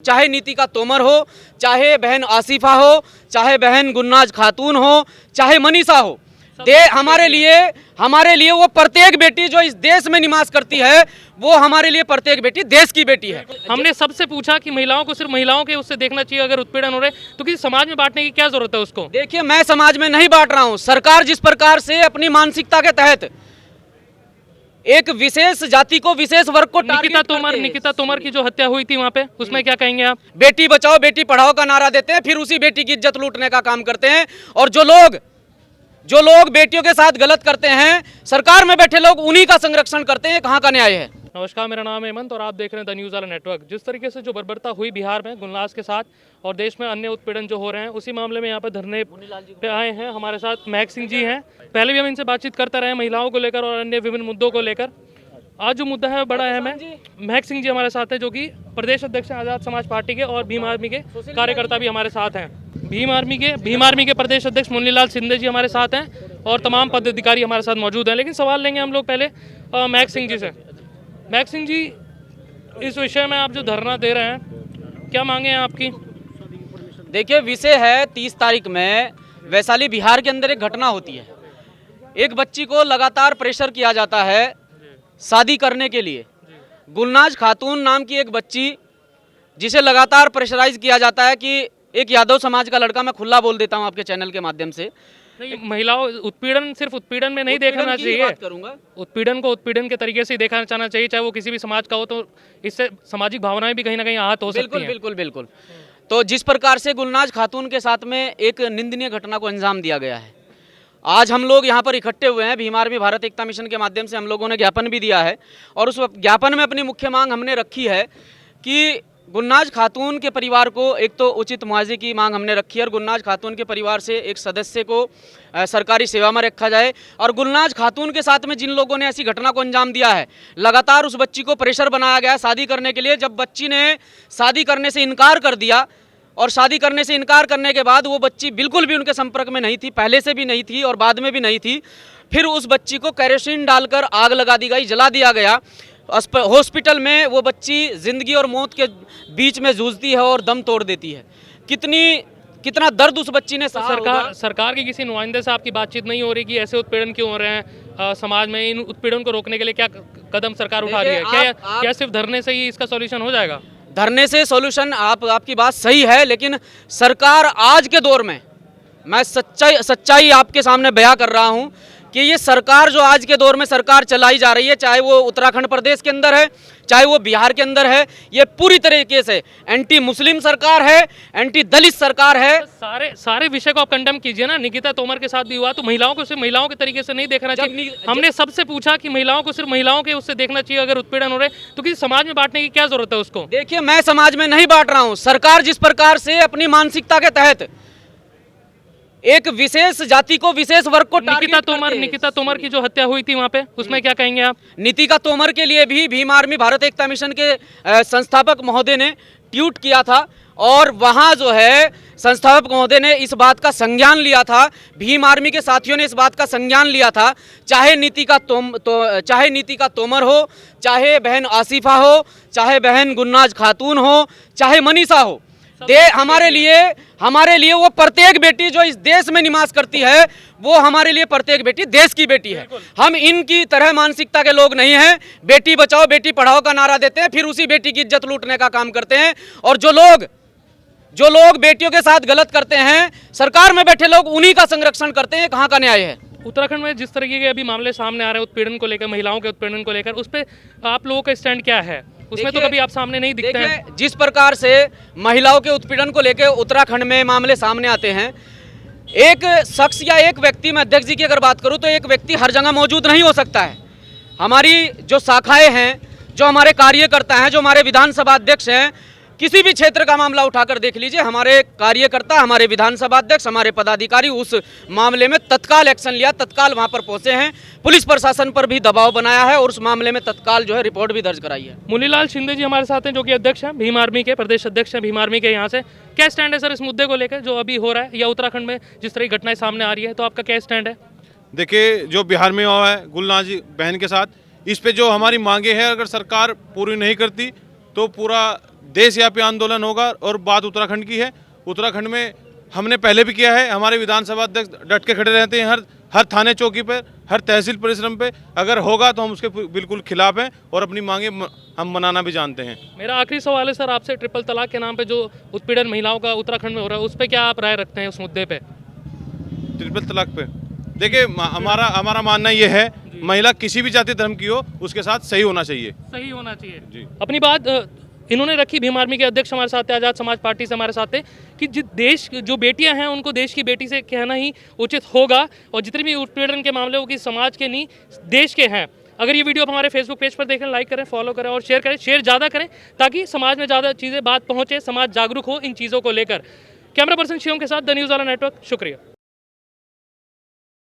चाहे नीतिका तोमर हो, चाहे बहन आसिफा हो, चाहे बहन गुलनाज खातून हो, चाहे मनीषा हो, हमारे लिए वो प्रत्येक बेटी जो इस देश में निवास करती है, वो हमारे लिए प्रत्येक बेटी देश की बेटी है। हमने सबसे पूछा कि महिलाओं को सिर्फ महिलाओं के उससे देखना चाहिए, अगर उत्पीड़न हो रहे तो किसी समाज में बांटने की क्या जरूरत है उसको। देखिए, मैं समाज में नहीं बांट रहा हूं। सरकार जिस प्रकार से अपनी मानसिकता के तहत एक विशेष जाति को, विशेष वर्ग को निकिता तोमर की जो हत्या हुई थी वहाँ पे, उसमें क्या कहेंगे आप? बेटी बचाओ बेटी पढ़ाओ का नारा देते हैं, फिर उसी बेटी की इज्जत लूटने का काम करते हैं। और जो लोग बेटियों के साथ गलत करते हैं, सरकार में बैठे लोग उन्हीं का संरक्षण करते हैं। कहाँ का न्याय है? नमस्कार, मेरा नाम है हेमंत और आप देख रहे हैं द न्यूज़ वाला नेटवर्क। जिस तरीके से जो बर्बरता हुई बिहार में गुलनाज के साथ और देश में अन्य उत्पीड़न जो हो रहे हैं, उसी मामले में यहाँ पर धरने पे आए हैं। हमारे साथ महक सिंह जी हैं। पहले भी हम इनसे बातचीत करते रहे महिलाओं को लेकर और अन्य विभिन्न मुद्दों को लेकर। आज जो मुद्दा है बड़ा अहम है। महक सिंह जी हमारे साथ हैं, जो कि प्रदेश अध्यक्ष हैं आज़ाद समाज पार्टी के, और भीम आर्मी के कार्यकर्ता भी हमारे साथ हैं। भीम आर्मी के प्रदेश अध्यक्ष मुन्नीलाल शिंदे जी हमारे साथ हैं और तमाम पदाधिकारी हमारे साथ मौजूद हैं। लेकिन सवाल लेंगे हम लोग पहले महक सिंह जी से। महक सिंह जी, इस विषय में आप जो धरना दे रहे हैं, क्या मांगे हैं आपकी? देखिए, विषय है 30 तारीख में वैशाली बिहार के अंदर एक घटना होती है। एक बच्ची को लगातार प्रेशर किया जाता है शादी करने के लिए। गुलनाज खातून नाम की एक बच्ची, जिसे लगातार प्रेशराइज किया जाता है कि एक यादव समाज का लड़का, मैं खुला बोल देता हूं आपके चैनल के माध्यम से, नहीं, महिलाओं उत्पीड़न सिर्फ उत्पीड़न में नहीं देखना चाहिए। उत्पीड़न को उत्पीड़न के तरीके से देखना चाहना चाहिए, चाहे वो किसी भी समाज का हो, तो इससे सामाजिक भावनाएं भी कहीं ना कहीं आहत हो सकती हैं। बिल्कुल। तो जिस प्रकार से गुलनाज खातून के साथ में एक निंदनीय घटना को अंजाम दिया गया है, आज हम लोग यहाँ पर इकट्ठे हुए हैं। भीम आर्मी भारत एकता मिशन के माध्यम से हम लोगों ने ज्ञापन भी दिया है और उस ज्ञापन में अपनी मुख्य मांग हमने रखी है कि गुलनाज खातून के परिवार को एक तो उचित मुआवजे की मांग हमने रखी है, और गुलनाज खातून के परिवार से एक सदस्य को सरकारी सेवा में रखा जाए। और गुलनाज खातून के साथ में जिन लोगों ने ऐसी घटना को अंजाम दिया है, लगातार उस बच्ची को प्रेशर बनाया गया शादी करने के लिए। जब बच्ची ने शादी करने से इनकार कर दिया, और शादी करने से इनकार करने के बाद वो बच्ची बिल्कुल भी उनके संपर्क में नहीं थी, पहले से भी नहीं थी और बाद में भी नहीं थी। फिर उस बच्ची को केरोसिन डालकर आग लगा दी गई, जला दिया गया। हॉस्पिटल में वो बच्ची जिंदगी और मौत के बीच में जूझती है और दम तोड़ देती है। कितना दर्द उस बच्ची ने सहा होगा। सरकार के किसी नुमाइंदे से आपकी बातचीत नहीं हो रही कि ऐसे उत्पीड़न क्यों हो रहे हैं समाज में? इन उत्पीड़न को रोकने के लिए क्या कदम सरकार उठा रही है? क्या सिर्फ धरने से ही इसका सॉल्यूशन हो जाएगा? धरने से सॉल्यूशन, आपकी बात सही है, लेकिन सरकार आज के दौर में, मैं सच्चाई आपके सामने बयां कर रहा हूं कि ये सरकार जो आज के दौर में सरकार चलाई जा रही है, चाहे वो उत्तराखंड प्रदेश के अंदर है, चाहे वो बिहार के अंदर है, ये पूरी तरीके से एंटी मुस्लिम सरकार है, एंटी दलित सरकार है। सारे विषय को आप कंडेम कीजिए ना। निकिता तोमर के साथ भी हुआ, तो महिलाओं को सिर्फ महिलाओं के तरीके से नहीं देखना चाहिए। हमने सबसे पूछा कि महिलाओं को सिर्फ महिलाओं के उससे देखना चाहिए, अगर उत्पीड़न हो रहे तो किसी समाज में बांटने की क्या जरूरत है उसको। देखिए, मैं समाज में नहीं बांट रहा हूं। सरकार जिस प्रकार से अपनी मानसिकता के तहत एक विशेष जाति को, विशेष वर्ग को निकिता तोमर की जो हत्या हुई थी वहाँ पे, उसमें क्या कहेंगे आप? नीतिका तोमर के लिए भी भीम आर्मी भारत एकता मिशन के संस्थापक महोदय ने ट्वीट किया था, और वहाँ जो है संस्थापक महोदय ने इस बात का संज्ञान लिया था, भीम आर्मी के साथियों ने इस बात का संज्ञान लिया था। चाहे नीतिका तोमर हो, चाहे बहन आसिफा हो, चाहे बहन गुलनाज खातून हो, चाहे मनीषा हो, हमारे लिए वो प्रत्येक बेटी जो इस देश में निवास करती है, वो हमारे लिए प्रत्येक बेटी देश की बेटी है। हम इनकी तरह मानसिकता के लोग नहीं हैं। बेटी बचाओ बेटी पढ़ाओ का नारा देते हैं, फिर उसी बेटी की इज्जत लूटने का काम करते हैं। और जो लोग बेटियों के साथ गलत करते हैं, सरकार में बैठे लोग उन्हीं का संरक्षण करते हैं। कहाँ का न्याय है? उत्तराखंड में जिस तरीके के अभी मामले सामने आ रहे हैं उत्पीड़न को लेकर, महिलाओं के उत्पीड़न को लेकर, उस पर आप लोगों का स्टैंड क्या है? उसमें तो कभी आप सामने नहीं दिखते हैं। जिस प्रकार से महिलाओं के उत्पीड़न को लेकर उत्तराखंड में मामले सामने आते हैं, एक शख्स या एक व्यक्ति, मैं अध्यक्ष जी की अगर बात करूं तो एक व्यक्ति हर जगह मौजूद नहीं हो सकता है। हमारी जो शाखाएं हैं, जो हमारे कार्यकर्ता हैं, जो हमारे विधानसभा अध्यक्ष हैं, किसी भी क्षेत्र का मामला उठाकर देख लीजिए, हमारे कार्यकर्ता, हमारे विधानसभा अध्यक्ष, हमारे पदाधिकारी उस मामले में तत्काल एक्शन लिया, तत्काल वहां पर पहुंचे हैं। पुलिस प्रशासन पर भी दबाव बनाया है और उस मामले में तत्काल जो है रिपोर्ट भी दर्ज कराई है। मुन्नीलाल शिंदे जी हमारे साथ हैं, जो कि अध्यक्ष हैं भीम आर्मी के, प्रदेश अध्यक्ष हैं भीम आर्मी के। यहाँ से क्या स्टैंड है सर इस मुद्दे को लेकर जो अभी हो रहा है, या उत्तराखंड में जिस तरह की घटनाएं सामने आ रही है, तो आपका क्या स्टैंड है? देखिए, जो बिहार में हुआ है गुलनाज बहन के साथ, इस पे जो हमारी मांगे हैं, अगर सरकार पूरी नहीं करती तो पूरा देशव्यापी आंदोलन होगा। और बात उत्तराखंड की है, उत्तराखंड में हमने पहले भी किया है, हमारे विधानसभा अध्यक्ष डट के खड़े रहते हैं हर थाने चौकी पर, हर तहसील परिश्रम पे। अगर होगा तो हम उसके बिल्कुल खिलाफ हैं और अपनी मांगे हम मनाना भी जानते हैं। मेरा आखिरी सवाल है सर आपसे, ट्रिपल तलाक के नाम पे जो उत्पीड़न महिलाओं का उत्तराखंड में हो रहा है, उस पर क्या आप राय रखते हैं उस मुद्दे पे? ट्रिपल तलाक पे देखिए, हमारा मानना ये है, महिला किसी भी जाति धर्म की हो, उसके साथ सही होना चाहिए। सही होना चाहिए जी। अपनी बात इन्होंने रखी, भीम आर्मी के अध्यक्ष हमारे साथ थे, आज़ाद समाज पार्टी से हमारे साथ थे, कि देश जो बेटियां हैं उनको देश की बेटी से कहना ही उचित होगा, और जितने भी उत्पीड़न के मामले वो कि समाज के नहीं देश के हैं। अगर ये वीडियो आप हमारे फेसबुक पेज पर देखें, लाइक करें, फॉलो करें और शेयर करें, शेयर ज़्यादा करें ताकि समाज में ज़्यादा चीज़ें बात पहुँचे, समाज जागरूक हो इन चीज़ों को लेकर। कैमरा पर्सन शिवम के साथ द न्यूज़ वाला नेटवर्क, शुक्रिया।